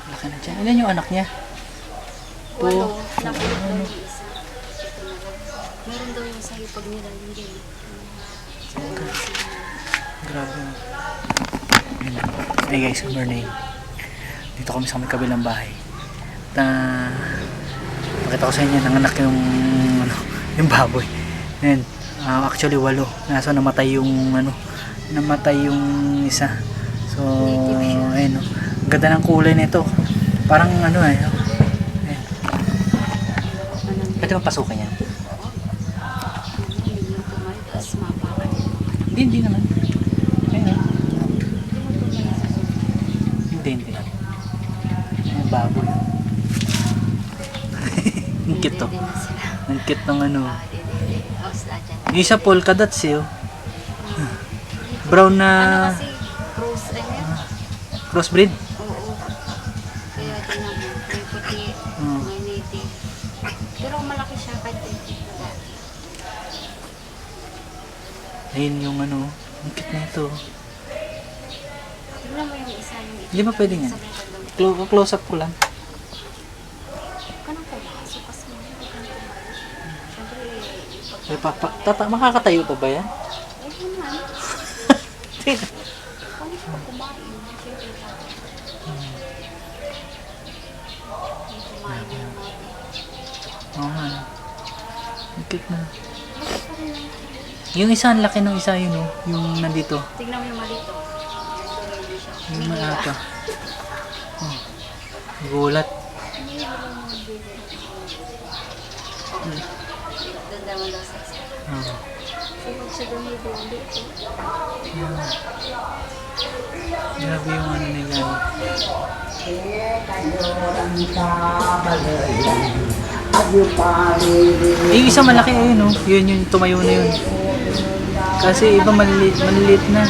Laki na dyan. Ilan yung anak niya? Walo. Napulot daw yung isa. Ito na lang. Meron daw yung sa'yo pag nilalim din. So, wala sila. Grabe. Hey guys, good morning. Dito kami sa may kabilang bahay. Pakita ko sa inyo, nanganak yung yung baboy. Then, actually 8. Naso namatay yung namatay yung isa. So, ayun, ang ganda ng kulay nito. Parang ayun. Pwede mapasukan yan? Hindi naman. Ayun. Hindi. Ang baboy. Ang cute to. Ang cute ng Yung isa polka dots eh. Brown na crossbreed. Oo. Kaya tingnan mo, may puti, may native. Pero malaki siya kahit Ayun yung ang cute na ito. tingnan mo yung isa yung Hindi ba pwede nga? Close up ko lang. Kanang pumasok kasi mo. Siyempre, makakatayo pa ba yan? Eh, naman. Kung siya kumain, siyempre kumain na natin. Oo nga. Ang cute na. Yung isa, ang laki ng isa yun, yung nandito. Tignan mo yung malito. Yung malata. Oh. Gulat. Doon naman daw sa isa. Oh. Sumag siya doon yung doon dito. Grabe yung nila. Yung isa malaki ayun, yun yung tumayo na yun. Kasi iba maliliit na.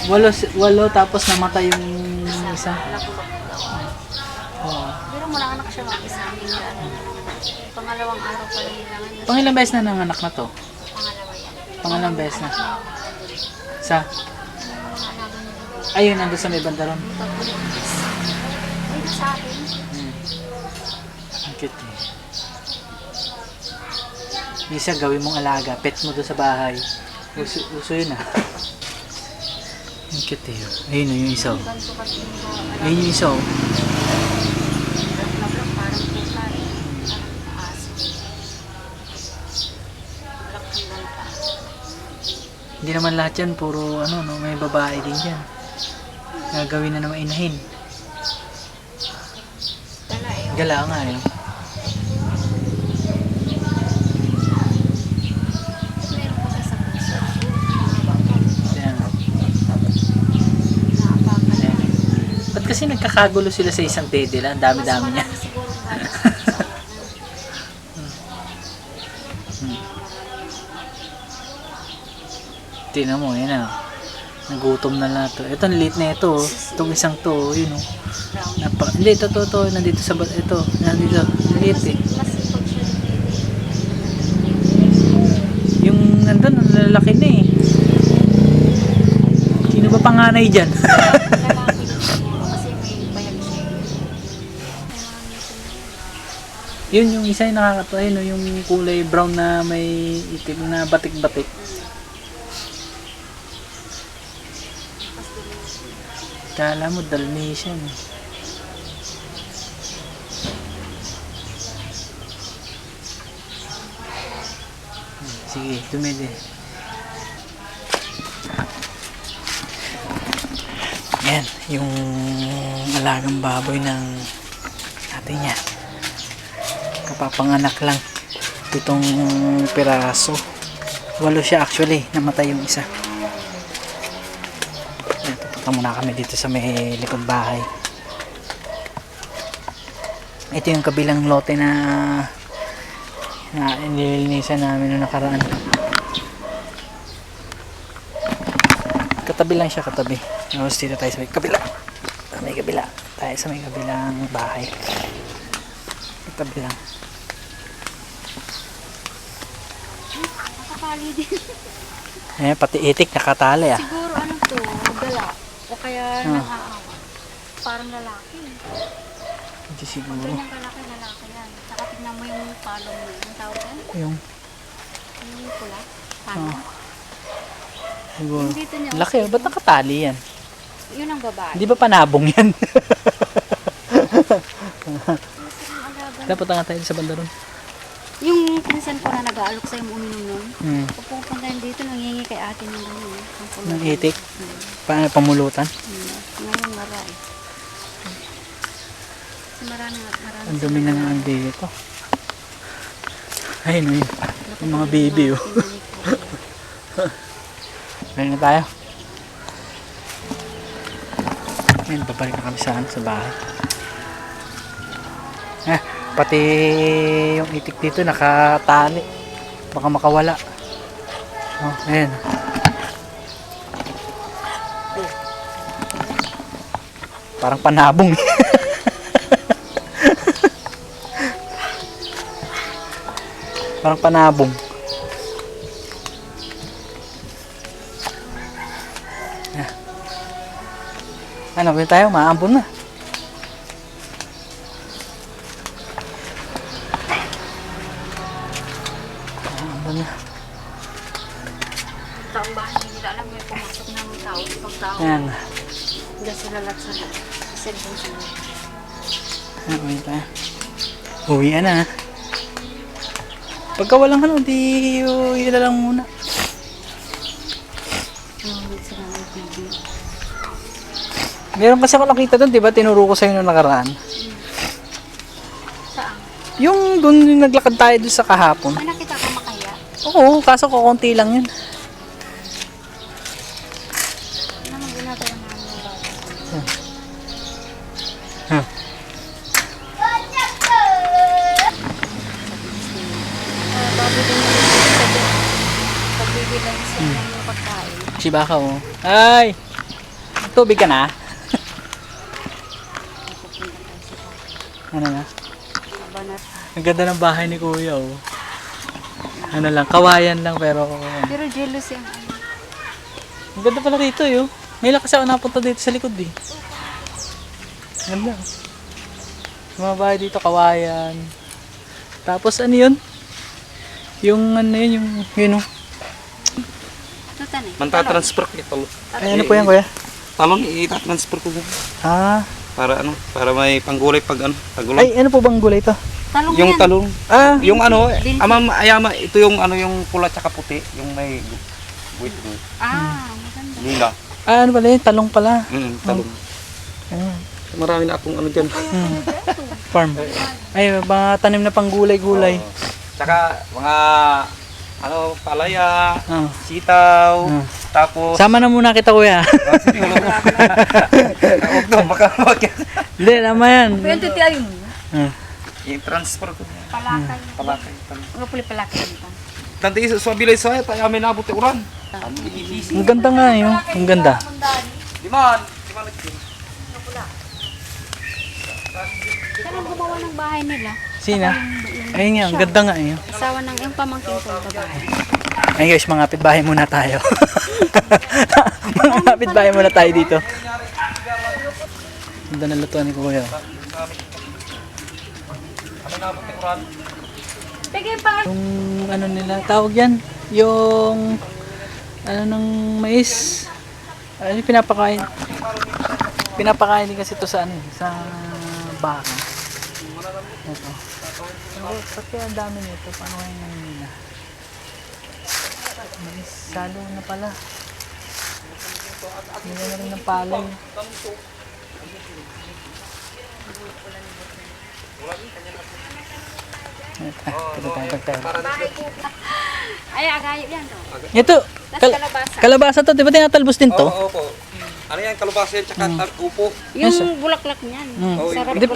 8 tapos namatay yung isa. Oo. Pero mula anak siya mag-isa. Pangalawang araw pa lang nilangan. Pangilang beses na nanganak na to? Pangalawa yan. Pangalang beses na. Sa? Ayun, nandun sa may banda ron. Ay, sa akin. Ang cute eh. Isa, gawin mong alaga. Pet mo doon sa bahay. Uso yun ah. Ang cute eh. Ayun yung isa. Ayun yung isa. Parang pusa eh. Parang aso. Lakang ganta. Hindi naman lahat yan. Puro may babae din dyan. Gagawin na naman inahin. Dala eh. Gala nga eh. Meron ko siya sa puso. Kaya nga. Naapakan. Ayan. Ba't kasi nagkakagulo sila sa isang dede lang? Ang dami-dami niya. Mas siguro galing sa puso. Tingnan mo, yan ah. Nagutom na lahat to. Ito, late na ito. Itong isang to, yun oh. Hindi, ito. Nandito sa ito. Nandito. Late eh. Mas ipag siya dito. Yung nandun, ang lalaki na eh. Sino ba panganay dyan? Lalaki mo kasi may bayag siya. Yun, yung isa yung nakakatawa. Yun, yung kulay brown na may itim na batik-batik. Kala mo, Dalmatian. Sige, dumidi. Yan, yung alagang baboy ng atin niya. Kapapanganak lang. 7 piraso. 8 siya actually, namatay yung isa. Punta muna kami dito sa may likod bahay. Ito yung kabilang lote na nililinisan namin noong nakaraan. Katabi lang siya, katabi. Tapos dito tayo sa may kabila. Tayo sa may kabilang bahay. Katabi lang. Nakatali din. Pati itik nakatali ah. Siguro ano to, gala. O kaya Ah. nang-aawa. Parang lalaki. Hindi siguro. Ganyan kalaki lalaki yan. Saka tignan mo yung palo mo. Ang tawag yan? Yung, Yung pula. Palo. siguro. Yung dito niya. Laki, ba't nakatali yan? Yun ang babae. Hindi ba panabong yan? Ang alaga. Dapat nga tayo sa banda ron. Yung pinsan ko na nag-aalok sa'yo uminom nun. Pag pupunta yun dito, nangingi kay ate ng gano'n. Ang pulutan. Ng itik? Pamulutan? Ngayon, wala eh. Kasi marami. Ang dumi na nga dito. Ayun, ayun. Yung mga baby, oh. Meron na tayo. Ngayon, babalik na kami sa bahay. Pati yung itik dito nakatali. Baka makawala. Oh, ayan. Parang panabong. Parang panabong. Ano, pwede tayo? Maambon na. Maambon na. Taong bahay, hindi nila alam may pumasok ng tao. Ibang tao. Ayan. Hindi sila lahat sa cellphone sila. Ano, pwede tayo? Uwian na. Pagka walang ano, di uwi na lang muna. Nangit sila ng video. Meron kasi ako nakita doon, di ba? Tinuro ko sa'yo nung nakaraan. Saan? Yung doon yung naglakad tayo doon sa kahapon. May nakita ka makaya? Oo, kaso kukunti lang yun. Ano naman ginagawa namin ng bata? Huh. Bago din yung pagbibilang sa ng pagkain. Si Baka, oh. Ay! Tubig ka na? Ano na? Banat. Ang ganda ng bahay ni Kuya, oh. Ano lang, kawayan lang pero... Pero jealous yung ano. Ang ganda pala dito, eh, oh. Ngayon lang kasi ako napunta dito sa likod, eh. Ganda. Mga bahay dito, kawayan. Tapos ano yun? Yung ano yun, yun, oh. Ito tanay. Manta-transfer ko ito. Ay, ano po yan, Kuya? Talong i-transfer ko dyan. Ah, Para ano, para may panggulay pag ano, tagulan. ay, ano po bang gulay ito? Talong Yung yan. talong. Ah, Yung ano, Binti. ayama, ito yung ano yung pula tsaka puti, yung may wait, Maganda. lila. ano pala yun? Talong pala. Talong. Ah, Marami na akong ano diyan. farm. Ay, mga tanim na pang gulay-gulay. Tsaka mga ano, palaya, Ah. sitaw, Ah. tapos Sama na muna kita, Kuya. sige, wala. Huwag to, baka wag yan. Hindi, tama yan. Pwede ti ayun. Ah. I-transfer ko. Palakay. Palakay. Ano puli palakay nito? Tanti sa bilay sa tayo may nabot uran. Ang ganda nga yun. Ang ganda. Diman. Saan ang gumawa ng bahay nila? Sina? Ayun nga, ang ganda nga yun. Asawa ng yung pamangkin ko yung babae. Ay guys, mga kapitbahay muna tayo. Mga kapitbahay muna tayo dito. Ganda na lutuan ni Kuya. Sige pa. Yung ano nila, tawag yan. Yung ano ng mais. Ano yung pinapakain? Pinapakain din kasi ito sa ano, sa baka. Ito. Oh, pati ang dami nito. Paano kaya yung ano nila? Mais, salo na pala. Nila na rin ng palay. Ito tayo. Ay, agayo yan to. Ito, Tapos kalabasa. kalabasa to, di ba tinatalbos din to? Oo, opo. Ano yan, kalabasa yan, tsaka upo. Yung bulaklak niyan. Oh, Sarap. Hindi,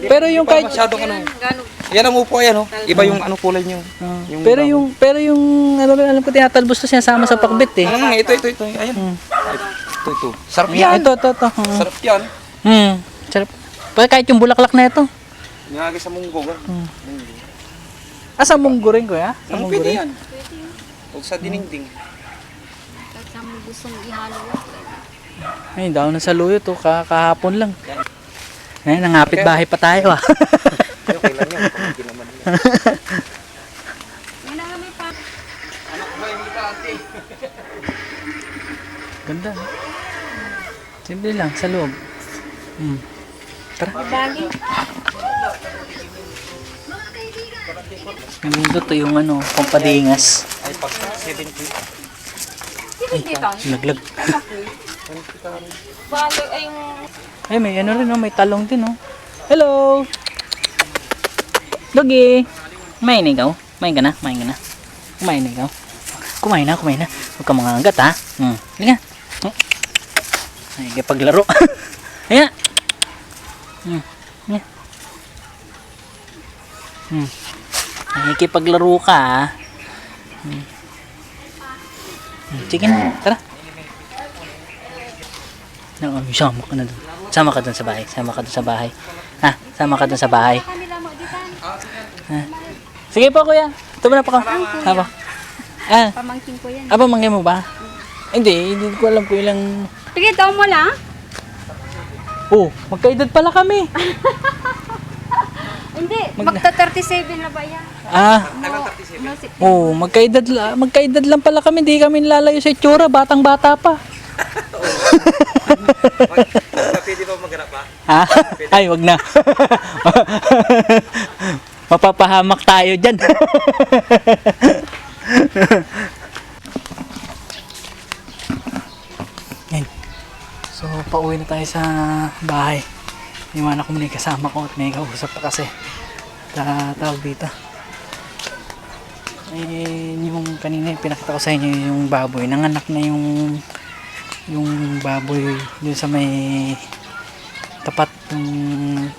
pero yung kahit Masyadong ano. Gano'n. Yan ang upo, ayan, oh. Iba yung ano kulay niyo. Yung pero yung alam ko tinatalbos to sinasama sa pakbit eh. Ito. Ayan. Ito. Sarap yan. Ito. Sarap yan. Sarap. Pa kahit yung bulaklak na ito. Nilagay sa munggo. Sa munggo rin ko ya? Sa munggo Pwede rin. yan. O sa dinengding. Kahit sa mo gustong ihalo yan. Ay, daw na sa luyo to, kahapon lang. Ay, nangapit bahay pa tayo ah. Okay lang yun. Pamangkin naman nila. Yan na may pa. Anak ba yung kita, ate? Ganda. Simple lang, sa loob. Tara. Bagi. Nandito to yung ano, pampadingas. Ay, pag 70. Dito. Laglag. Balo ay yung... Ay, may ano rin, oh, may talong din, oh. Hello! Doggy! Kumain na ikaw? Kumain ka na? Kumain ka na? Kumain na ikaw? Kumain na, kumain na. Huwag ka mga anggat, ha? Halika. Ay, paglaro. Ayan. Ayan. Nakikipaglaro ka, ha? Sige na, tara. No, sama ka na doon. Sama ka doon sa bahay. Sama ka doon sa bahay. Ha? Sama ka doon sa bahay. Kanila mo ditan. Ha? Sige po, kuya. Tumo na po ka. Apo. Ah, Pamangkin ko yan. apa mangyan mo ba? Hindi ko alam kung ilang... Sige, daw mo lang. Oh, magkaedad pala kami. Hindi, magta-37 na ba yan? Ah, No, oh, magkaedad lang pala kami. Hindi kami lalayo sa itsura. Batang-bata pa. Pwede ba maghanap pa? Ha? Ay, wag na. Mapapahamak tayo dyan. Yan. So, pauwi na tayo sa bahay. Iwanan ko muna yung kasama ko at may kausap pa kasi. Tawag dito. Eh, yung kanina pinakita ko sa inyo yung baboy. Nanganak na yung baboy dun sa may tapat yung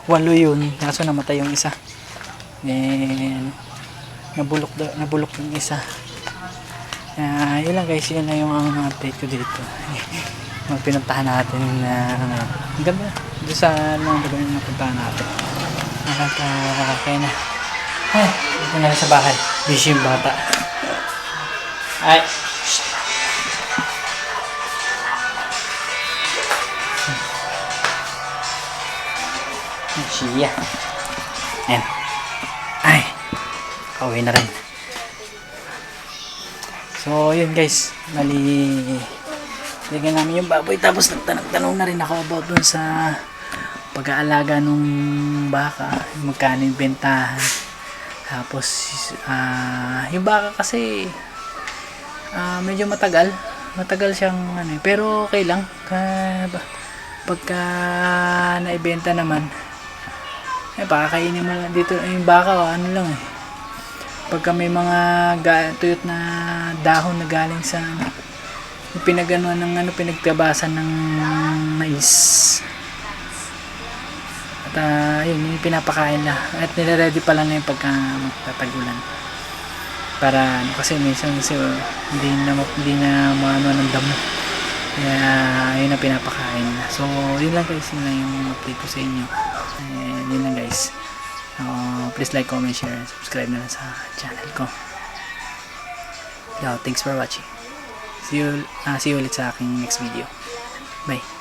8 yun. Kaso namatay yung isa. Then, nabulok yung isa. Yun lang guys, yun lang yung update ko dito. Pinuntahan natin na ganda doon sa mga lugar na napuntahan natin. Kaya na. Ay, dito na sa bahay. Busy yung bata. Ay, shh. Siya. Ayan. Ay, kauwi na rin. So, yun guys. Lagyan namin yung baboy. Tapos nagtanong na rin ako about dun sa pag-aalaga nung baka. Magkano yung bentahan. Tapos, yung baka kasi medyo matagal. Matagal siyang ano, pero okay lang. Pagka naibenta naman, pakakainin mo lang dito. Yung baka, ano lang eh. Pagka may mga tuyot na dahon na galing sa yung pinaganuan ng pinagtabasan ng mais. At yun, yung pinapakain na. At nire-ready pa lang na yung pagka magtatagulan. Para kasi minsan hindi na maano ng damo. Kaya yun ang pinapakain na. So yun lang guys, yun lang yung update ko sa inyo. And yun lang guys. Please like, comment, share, and subscribe na lang sa channel ko. Yo, thanks for watching. See you ulit sa aking next video. Bye.